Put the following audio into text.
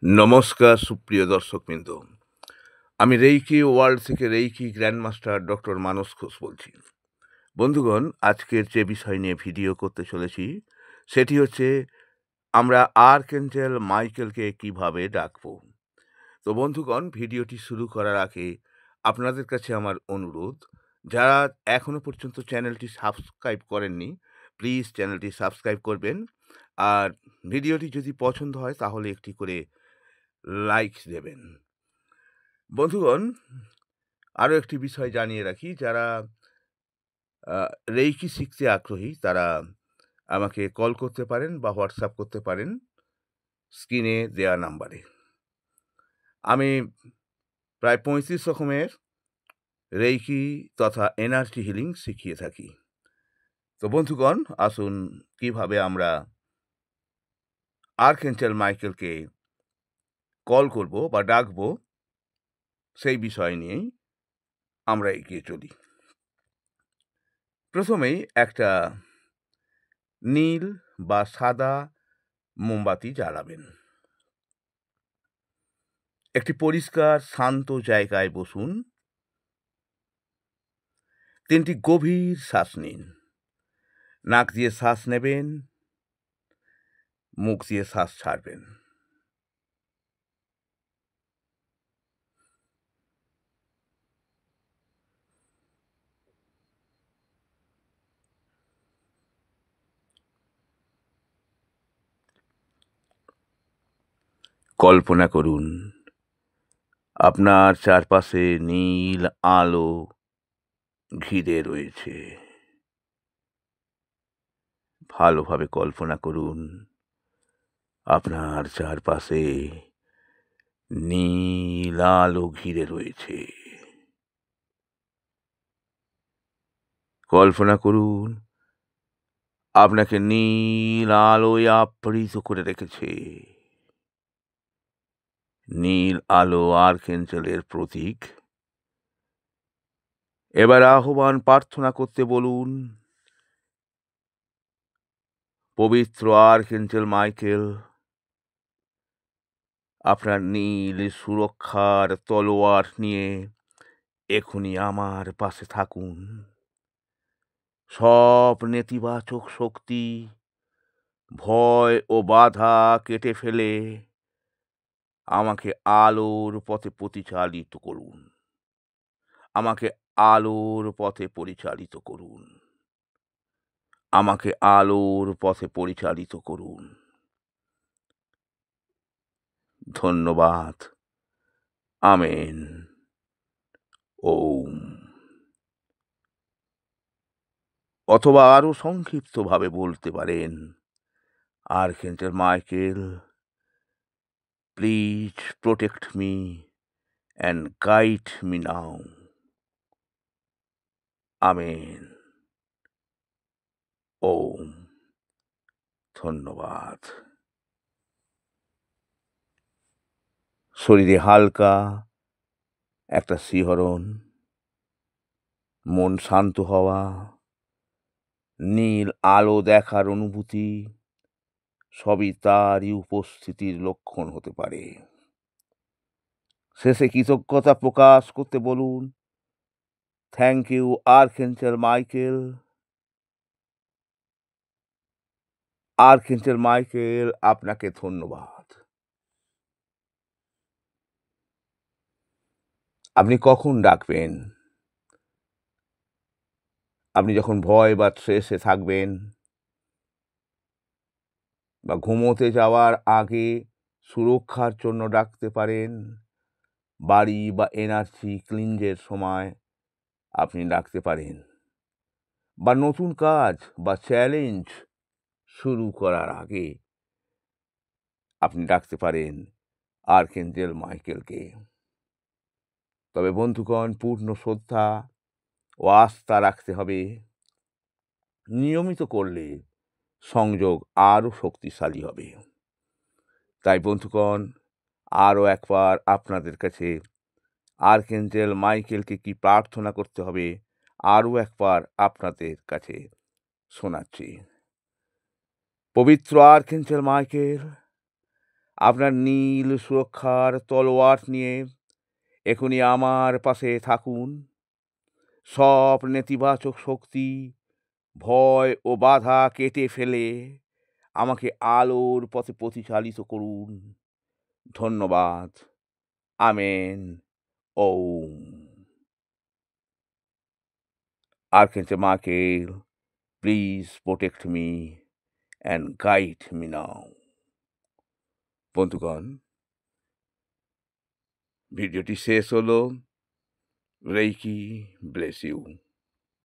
নমস্কার সুপ্রিয় দর্শকবৃন্দ। আমি রেইকি ওয়ার্ল্ড থেকে রেইকি গ্র্যান্ডমাস্টার ডক্টর মানস ঘোষ বলছি। বন্ধুগণ, আজকের যে বিষয় নিয়ে ভিডিও করতে চলেছি সেটি হচ্ছে আমরা আর্কএঞ্জেল মাইকেলকে কিভাবে ডাকবো। তো বন্ধুগণ, ভিডিওটি শুরু করার আগে আপনাদের কাছে আমার অনুরোধ, যারা এখনো পর্যন্ত চ্যানেলটি সাবস্ক্রাইব করেননি প্লিজ চ্যানেলটি সাবস্ক্রাইব করবেন। আর ভিডিওটি যদি পছন্দ হয় তাহলে একটি করে লাইক দেবেন। বন্ধুগণ, আরও একটি বিষয় জানিয়ে রাখি, যারা রেইকি শিখতে আগ্রহী তারা আমাকে কল করতে পারেন বা হোয়াটসঅ্যাপ করতে পারেন স্ক্রিনে দেওয়া নাম্বারে। আমি প্রায় 35 রকমের রেইকি তথা এনার্জি হিলিং শিখিয়ে থাকি। তো বন্ধুগণ, আসুন কিভাবে আমরা আর্কএঞ্জেল মাইকেলকে কল করব বা ডাকবো সেই বিষয় নিয়েই আমরা এগিয়ে চলি। প্রথমেই একটা নীল বা সাদা মোমবাতি জ্বালাবেন। একটি পরিষ্কার শান্ত জায়গায় বসুন। 3টি গভীর শ্বাস নিন। নাক দিয়ে শ্বাস নেবেন, মুখ দিয়ে শ্বাস ছাড়বেন। কল্পনা করুন আপনার চারপাশে নীল আলো ঘিরে রয়েছে। ভালোভাবে কল্পনা করুন আপনার চারপাশে নীল আলো ঘিরে রয়েছে। কল্পনা করুন আপনাকে নীল আলোয় আবৃত করে রেখেছে। নীল আলো আর্কএঞ্জেলের প্রতীক। এবার আহ্বান প্রার্থনা করতে বলুন, পবিত্র আর্কএঞ্জেল মাইকেল, আপনার নীল সুরক্ষার তলোয়ার নিয়ে এখনই আমার পাশে থাকুন। সব নেতিবাচক শক্তি, ভয় ও বাধা কেটে ফেলে আমাকে আলোর পথে পরিচালিত করুন। আমাকে আলোর পথে পরিচালিত করুন। আমাকে আলোর পথে পরিচালিত করুন। ধন্যবাদ। আমেন। ওম। অথবা আরো সংক্ষিপ্তভাবে বলতে পারেন, archangel Michael, please protect me and guide me now. আমেন। ওম। ধন্যবাদ। শরীরে হালকা একটা শিহরণ, মন শান্ত হওয়া, নীল আলো দেখার অনুভূতি সবই তারই উপস্থিতির লক্ষণ হতে পারে। শেষে কৃতজ্ঞতা প্রকাশ করতে বলুন, থ্যাংক ইউ আর্কএঞ্জেল মাইকেল। আর্কএঞ্জেল মাইকেল, আপনাকে ধন্যবাদ। আপনি কখন ডাকবেন? আপনি যখন ভয় বা স্ট্রেসে থাকবেন বা ঘুমোতে যাওয়ার আগে সুরক্ষার জন্য ডাকতে পারেন। বাড়ি বা এনার্জি ক্লিনজের সময় আপনি ডাকতে পারেন, বা নতুন কাজ বা চ্যালেঞ্জ শুরু করার আগে আপনি ডাকতে পারেন আর্কএঞ্জেল মাইকেলকে। তবে বন্ধুগণ, পূর্ণ শ্রদ্ধা ও আস্থা রাখতে হবে। নিয়মিত করলে সংযোগ আরও শক্তিশালী হবে। তাই বন্ধুগণ, আরও একবার আপনাদের কাছে আর্কএঞ্জেল মাইকেলকে কি প্রার্থনা করতে হবে আরও একবার আপনাদের কাছে শোনাচ্ছি। পবিত্র আর্কএঞ্জেল মাইকেল, আপনার নীল সুরক্ষার তলোয়ার নিয়ে এখনই আমার পাশে থাকুন। সব নেতিবাচক শক্তি, ভয় ও বাধা কেটে ফেলে আমাকে আলোর পথে পরিচালিত করুন। ধন্যবাদ। আমেন। ওম। Archangel Michael, please protect me and guide me now. বন্ধুগণ, ভিডিওটি শেষ হলো। Reiki bless you.